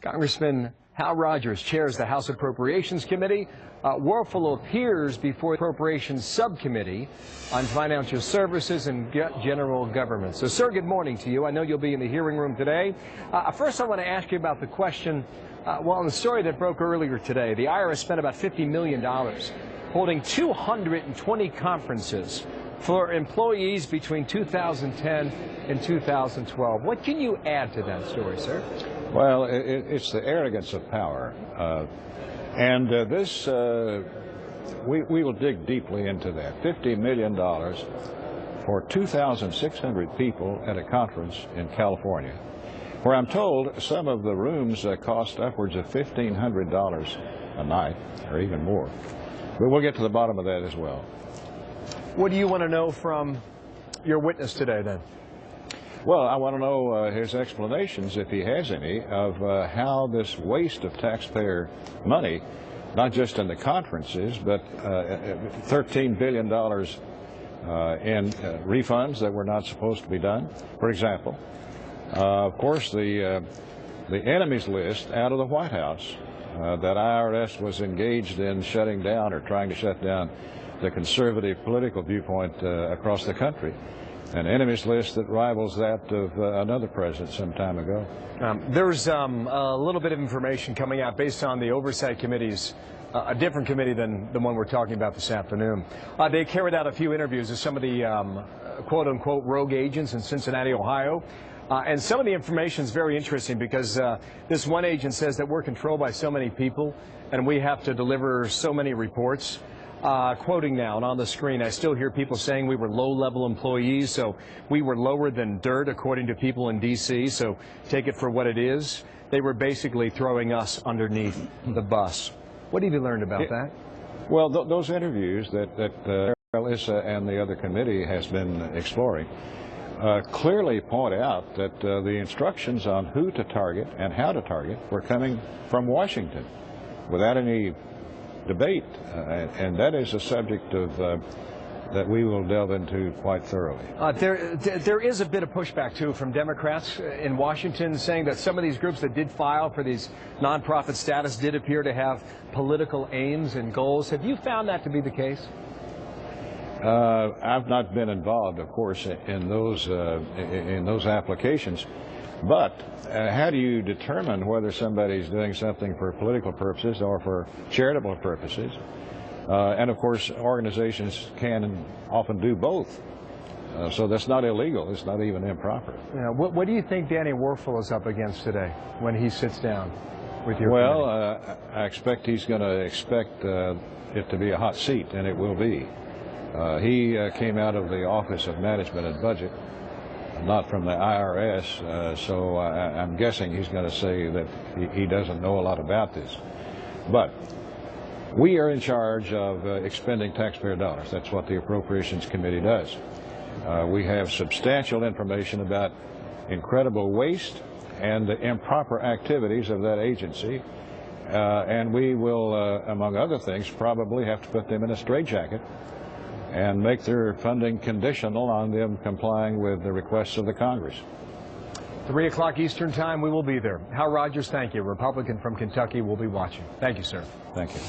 Congressman Hal Rogers chairs the House Appropriations Committee. Werfel appears before the Appropriations Subcommittee on Financial Services and General Government. So, sir, good morning to you. I know you'll be in the hearing room today. First, I want to ask you about the question, in the story that broke earlier today, the IRS spent about $50 million holding 220 conferences for employees between 2010 and 2012. What can you add to that story, sir? Well, it's the arrogance of power. We will dig deeply into that. $50 million for 2,600 people at a conference in California, where I'm told some of the rooms cost upwards of $1,500 a night, or even more. But we'll get to the bottom of that as well. What do you want to know from your witness today, then? Well, I want to know his explanations, if he has any, of how this waste of taxpayer money, not just in the conferences, but $13 billion in refunds that were not supposed to be done, for example. Of course, the enemies list out of the White House that IRS was engaged in shutting down or trying to shut down the conservative political viewpoint across the country. An enemies list that rivals that of another president some time ago. There's a little bit of information coming out based on the Oversight Committee's, a different committee than the one we're talking about this afternoon. They carried out a few interviews with some of the quote-unquote rogue agents in Cincinnati, Ohio. And some of the information is very interesting because this one agent says that we're controlled by so many people and we have to deliver so many reports. Quoting now, and on the screen, I still hear people saying we were low-level employees, so we were lower than dirt, according to people in D.C., so take it for what it is. They were basically throwing us underneath the bus. What have you learned about that? Well, those interviews that Alyssa and the other committee has been exploring clearly point out that the instructions on who to target and how to target were coming from Washington without any debate, and that is a subject of that we will delve into quite thoroughly. There is a bit of pushback, too, from Democrats in Washington saying that some of these groups that did file for these nonprofit status did appear to have political aims and goals. Have you found that to be the case? I've not been involved, of course, in those applications. But how do you determine whether somebody's doing something for political purposes or for charitable purposes? And of course, organizations can and often do both. So that's not illegal. It's not even improper. Yeah, what do you think Danny Werfel is up against today when he sits down with your committee? I expect he's going to expect it to be a hot seat, and it will be. He came out of the Office of Management and Budget, not from the IRS, so I'm guessing he's going to say that he doesn't know a lot about this. But we are in charge of expending taxpayer dollars. That's what the Appropriations Committee does. We have substantial information about incredible waste and the improper activities of that agency, and we will, among other things, probably have to put them in a straitjacket and make their funding conditional on them complying with the requests of the Congress. 3 o'clock Eastern Time, we will be there. Hal Rogers, thank you. Republican from Kentucky will be watching. Thank you, sir. Thank you.